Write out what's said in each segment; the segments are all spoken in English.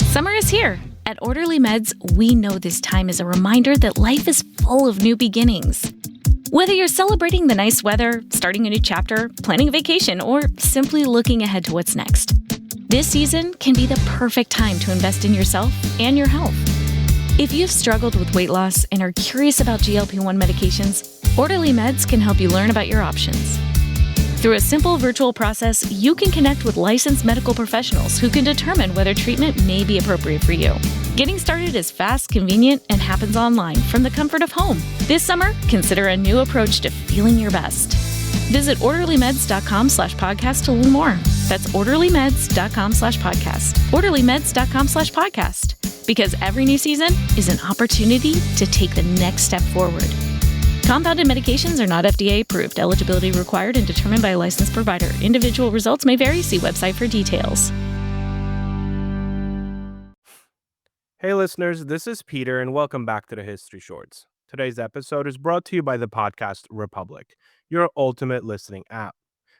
Summer is here. At Orderly Meds, we know this time is a reminder that life is full of new beginnings. Whether you're celebrating the nice weather, starting a new chapter, planning a vacation, or simply looking ahead to what's next, this season can be the perfect time to invest in yourself and your health. If you've struggled with weight loss and are curious about GLP-1 medications, Orderly Meds can help you learn about your options. Through a simple virtual process, you can connect with licensed medical professionals who can determine whether treatment may be appropriate for you. Getting started is fast, convenient, and happens online from the comfort of home. This summer, consider a new approach to feeling your best. Visit orderlymeds.com/podcast to learn more. That's orderlymeds.com/podcast. orderlymeds.com/podcast. Because every new season is an opportunity to take the next step forward. Compounded medications are not FDA approved. Eligibility required and determined by a licensed provider. Individual results may vary. See website for details. Hey listeners, this is Peter and welcome back to the History Shorts. Today's episode is brought to you by the podcast Republic, your ultimate listening app.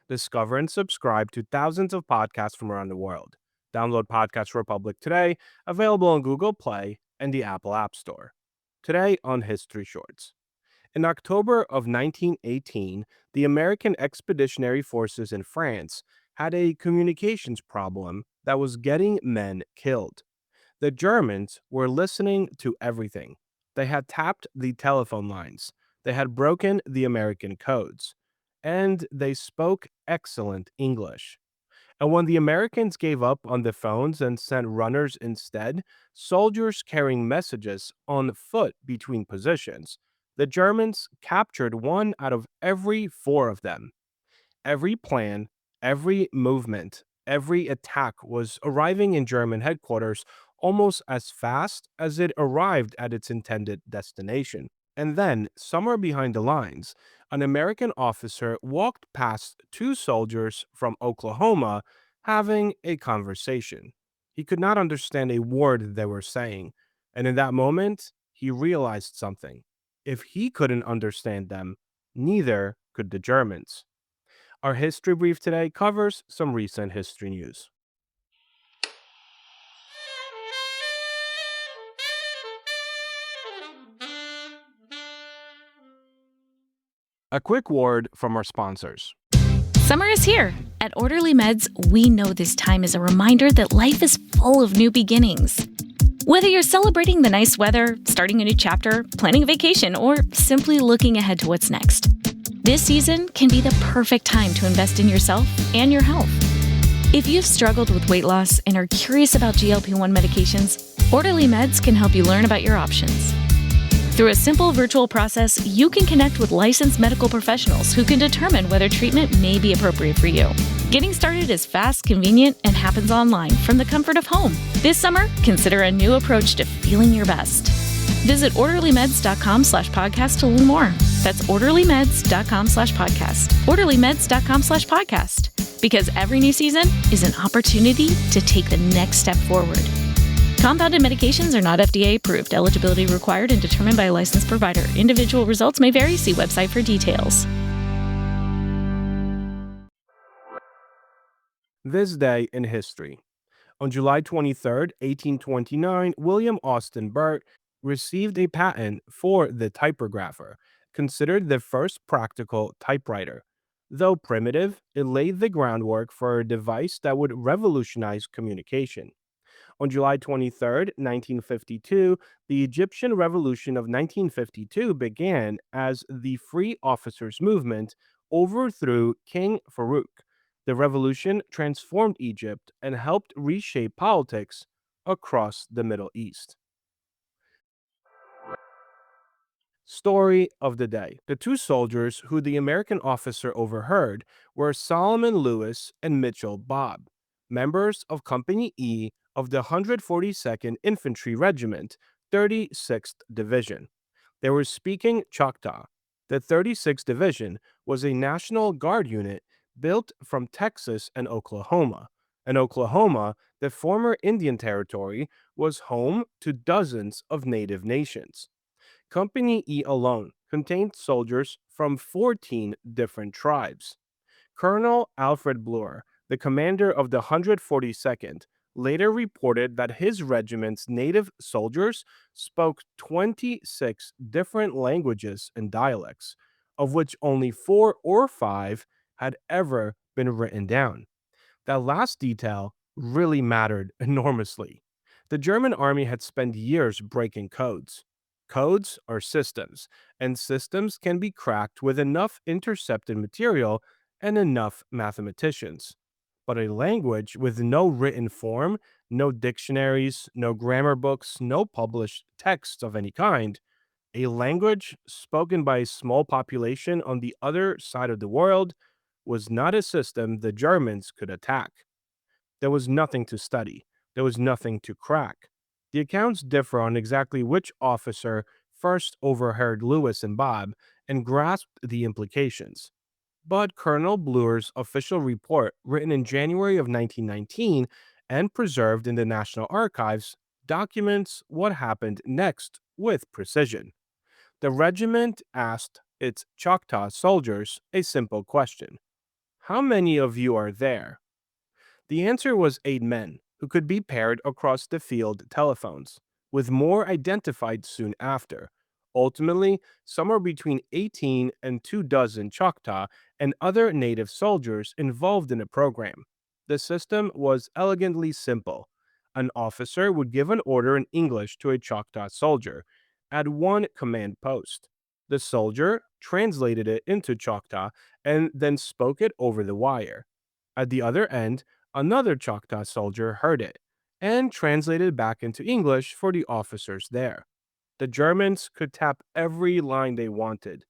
Discover and subscribe to thousands of podcasts from around the world. Download Podcast Republic today, available on Google Play and the Apple App Store. Today on History Shorts. In October of 1918, the American Expeditionary Forces in France had a communications problem that was getting men killed. The Germans were listening to everything. They had tapped the telephone lines, they had broken the American codes, and they spoke excellent English. And when the Americans gave up on the phones and sent runners instead, soldiers carrying messages on foot between positions, the Germans captured one out of every four of them. Every plan, every movement, every attack was arriving in German headquarters almost as fast as it arrived at its intended destination. And then, somewhere behind the lines, an American officer walked past two soldiers from Oklahoma having a conversation. He could not understand a word they were saying, and in that moment, he realized something. If he couldn't understand them, neither could the Germans. Our history brief today covers some recent history news. A quick word from our sponsors. Summer is here. At Orderly Meds, we know this time is a reminder that life is full of new beginnings. Whether you're celebrating the nice weather, starting a new chapter, planning a vacation, or simply looking ahead to what's next, this season can be the perfect time to invest in yourself and your health. If you've struggled with weight loss and are curious about GLP-1 medications, Orderly Meds can help you learn about your options. Through a simple virtual process, you can connect with licensed medical professionals who can determine whether treatment may be appropriate for you. Getting started is fast, convenient, and happens online from the comfort of home. This summer, consider a new approach to feeling your best. Visit orderlymeds.com/podcast to learn more. That's orderlymeds.com/podcast. orderlymeds.com/podcast. Because every new season is an opportunity to take the next step forward. Compounded medications are not FDA approved. Eligibility required and determined by a licensed provider. Individual results may vary. See website for details. This day in history. On July 23, 1829, William Austin Burt received a patent for the typographer, considered the first practical typewriter. Though primitive, it laid the groundwork for a device that would revolutionize communication. On July 23, 1952, the Egyptian Revolution of 1952 began as the Free Officers Movement overthrew King Farouk. The revolution transformed Egypt and helped reshape politics across the Middle East. Story of the day. The two soldiers who the American officer overheard were Solomon Lewis and Mitchell Bob, members of Company E of the 142nd Infantry Regiment, 36th Division. They were speaking Choctaw. The 36th Division was a National Guard unit built from Texas and Oklahoma. In Oklahoma, the former Indian Territory, was home to dozens of native nations. Company E alone contained soldiers from 14 different tribes. Colonel Alfred Bloor, the commander of the 142nd, later reported that his regiment's native soldiers spoke 26 different languages and dialects, of which only 4 or 5 had ever been written down. That last detail really mattered enormously. The German army had spent years breaking codes. Codes are systems, and systems can be cracked with enough intercepted material and enough mathematicians. But a language with no written form, no dictionaries, no grammar books, no published texts of any kind, a language spoken by a small population on the other side of the world, was not a system the Germans could attack. There was nothing to study. There was nothing to crack. The accounts differ on exactly which officer first overheard Lewis and Bob and grasped the implications. But Colonel Bluer's official report, written in January of 1919 and preserved in the National Archives, documents what happened next with precision. The regiment asked its Choctaw soldiers a simple question: "How many of you are there?" The answer was 8 men, who could be paired across the field telephones, with more identified soon after. Ultimately, somewhere between 18 and 24 Choctaw and other native soldiers involved in the program. The system was elegantly simple. An officer would give an order in English to a Choctaw soldier at one command post. The soldier translated it into Choctaw and then spoke it over the wire. At the other end, another Choctaw soldier heard it and translated back into English for the officers there. The Germans could tap every line they wanted.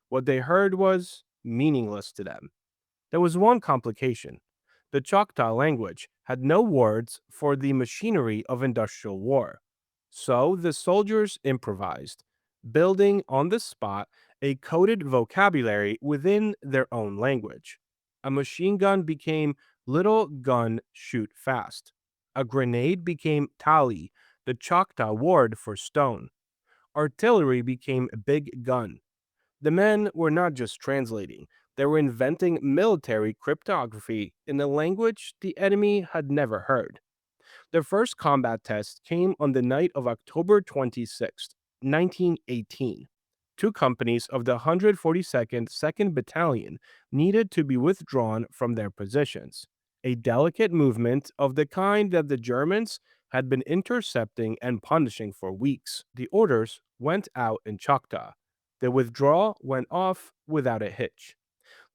What they heard was meaningless to them. There was one complication. The Choctaw language had no words for the machinery of industrial war. So the soldiers improvised, building on the spot a coded vocabulary within their own language. A machine gun became little gun shoot fast. A grenade became tali, the Choctaw word for stone. Artillery became big gun. The men were not just translating, they were inventing military cryptography in a language the enemy had never heard. Their first combat test came on the night of October 26, 1918. Two companies of the 142nd 2nd Battalion needed to be withdrawn from their positions, a delicate movement of the kind that the Germans had been intercepting and punishing for weeks. The orders went out in Choctaw. The withdrawal went off without a hitch.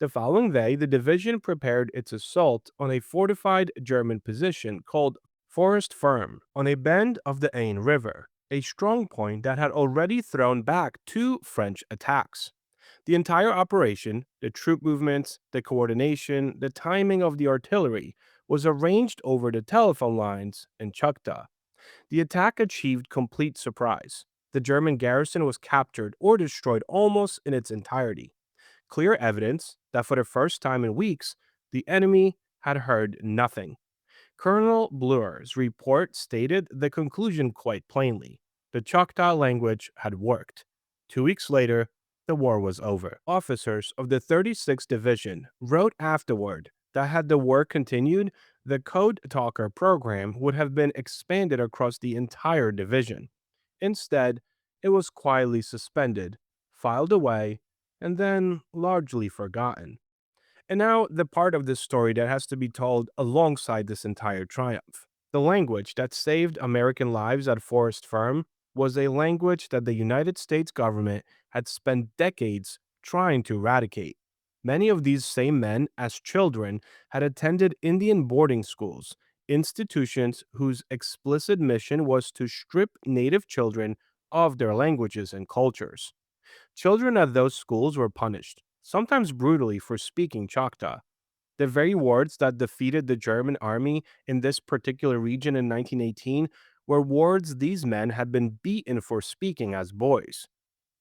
The following day, the division prepared its assault on a fortified German position called Forest Firm on a bend of the Aisne River, a strong point that had already thrown back 2 French attacks. The entire operation, the troop movements, the coordination, the timing of the artillery, was arranged over the telephone lines in Choctaw. The attack achieved complete surprise. The German garrison was captured or destroyed almost in its entirety. Clear evidence that for the first time in weeks, the enemy had heard nothing. Colonel Bluer's report stated the conclusion quite plainly. The Choctaw language had worked. 2 weeks later, the war was over. Officers of the 36th Division wrote afterward that had the war continued, the Code Talker program would have been expanded across the entire division. Instead, it was quietly suspended, filed away, and then largely forgotten. And now, the part of this story that has to be told alongside this entire triumph. The language that saved American lives at Forest Firm was a language that the United States government had spent decades trying to eradicate. Many of these same men, as children, had attended Indian boarding schools, institutions whose explicit mission was to strip Native children of their languages and cultures. Children at those schools were punished, sometimes brutally, for speaking Choctaw. The very words that defeated the German army in this particular region in 1918 were words these men had been beaten for speaking as boys.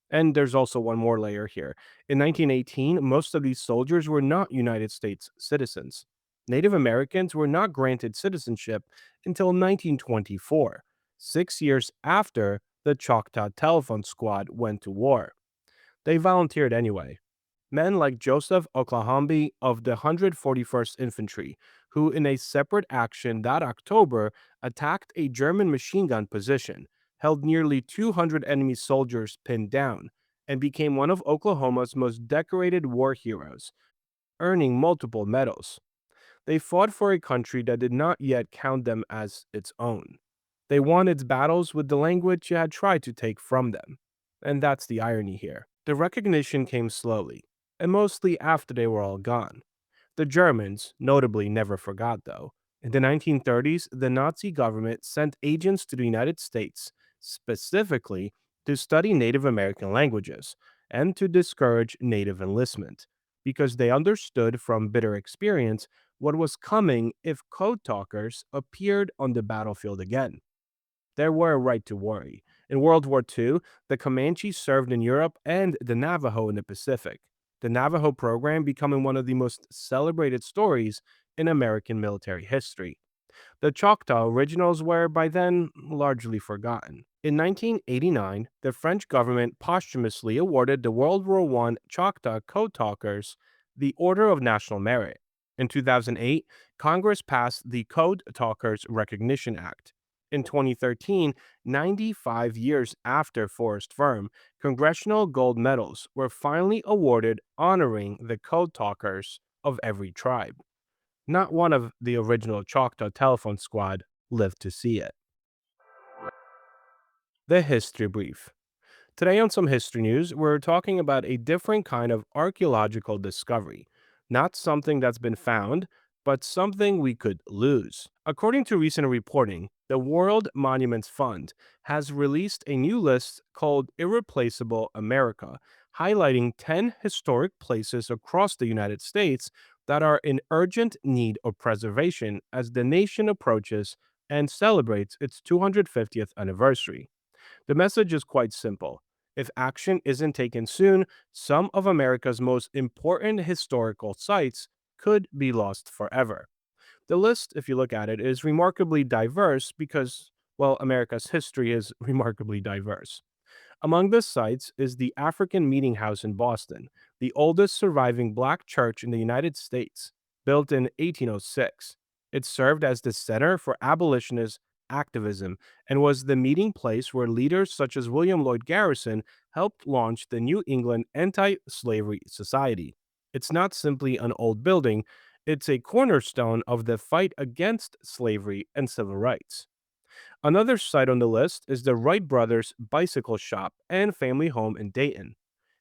And there's also one more layer here. In 1918, most of these soldiers were not United States citizens. Native Americans were not granted citizenship until 1924, 6 years after the Choctaw Telephone Squad went to war. They volunteered anyway. Men like Joseph Oklahomby of the 141st Infantry, who, in a separate action that October, attacked a German machine gun position, held nearly 200 enemy soldiers pinned down, and became one of Oklahoma's most decorated war heroes, earning multiple medals. They fought for a country that did not yet count them as its own. They won its battles with the language it had tried to take from them. And that's the irony here. The recognition came slowly, and mostly after they were all gone. The Germans, notably, never forgot, though. In the 1930s, the Nazi government sent agents to the United States, specifically to study Native American languages and to discourage Native enlistment, because they understood from bitter experience what was coming if code talkers appeared on the battlefield again. There were a right to worry. In World War II, the Comanche served in Europe and the Navajo in the Pacific, the Navajo program becoming one of the most celebrated stories in American military history. The Choctaw originals were by then largely forgotten. In 1989, the French government posthumously awarded the World War I Choctaw Code Talkers the Order of National Merit. In 2008, Congress passed the Code Talkers Recognition Act. In 2013, 95 years after Forrest Firm, congressional gold medals were finally awarded honoring the Code Talkers of every tribe. Not one of the original Choctaw Telephone Squad lived to see it. The History Brief. Today on Some History News, we're talking about a different kind of archaeological discovery. Not something that's been found, but something we could lose. According to recent reporting, the World Monuments Fund has released a new list called Irreplaceable America, highlighting 10 historic places across the United States that are in urgent need of preservation as the nation approaches and celebrates its 250th anniversary. The message is quite simple. If action isn't taken soon, some of America's most important historical sites could be lost forever. The list, if you look at it, is remarkably diverse because, well, America's history is remarkably diverse. Among the sites is the African Meeting House in Boston, the oldest surviving black church in the United States, built in 1806. It served as the center for abolitionist activism and was the meeting place where leaders such as William Lloyd Garrison helped launch the New England Anti Slavery Society. It's not simply an old building, it's a cornerstone of the fight against slavery and civil rights. Another site on the list is the Wright brothers' bicycle shop and family home in Dayton.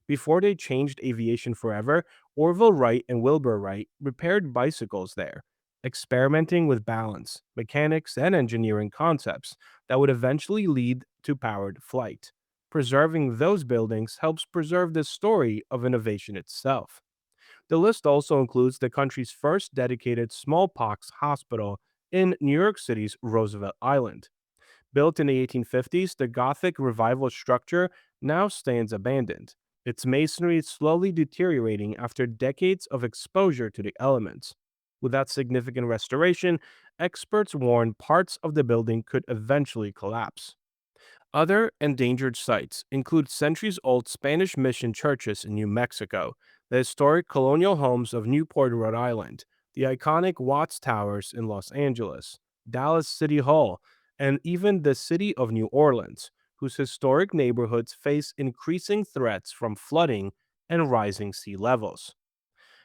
Before they changed aviation forever, Orville Wright and Wilbur Wright repaired bicycles there, experimenting with balance, mechanics, and engineering concepts that would eventually lead to powered flight. Preserving those buildings helps preserve the story of innovation itself. The list also includes the country's first dedicated smallpox hospital in New York City's Roosevelt Island. Built in the 1850s, the Gothic Revival structure now stands abandoned, its masonry slowly deteriorating after decades of exposure to the elements. Without significant restoration, experts warn parts of the building could eventually collapse. Other endangered sites include centuries old Spanish mission churches in New Mexico, the historic colonial homes of Newport, Rhode Island, the iconic Watts Towers in Los Angeles, Dallas City Hall, and even the city of New Orleans, whose historic neighborhoods face increasing threats from flooding and rising sea levels.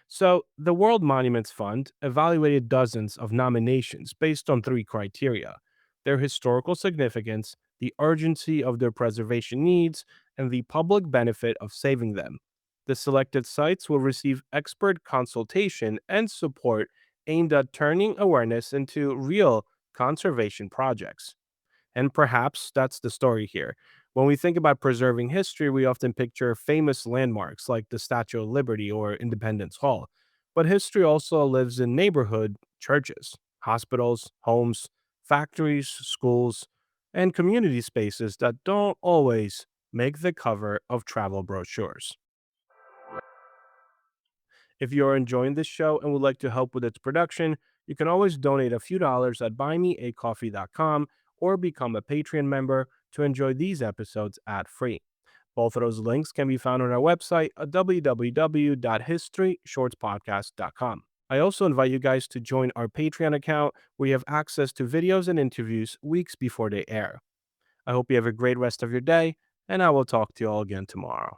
So, the World Monuments Fund evaluated dozens of nominations based on three criteria: their historical significance, the urgency of their preservation needs, and the public benefit of saving them. The selected sites will receive expert consultation and support aimed at turning awareness into real conservation projects. And perhaps that's the story here. When we think about preserving history, we often picture famous landmarks like the Statue of Liberty or Independence Hall. But history also lives in neighborhood churches, hospitals, homes, factories, schools, and community spaces that don't always make the cover of travel brochures. If you're enjoying this show and would like to help with its production, you can always donate a few dollars at buymeacoffee.com or become a Patreon member to enjoy these episodes ad-free. Both of those links can be found on our website at www.historyshortspodcast.com. I also invite you guys to join our Patreon account where you have access to videos and interviews weeks before they air. I hope you have a great rest of your day, and I will talk to you all again tomorrow.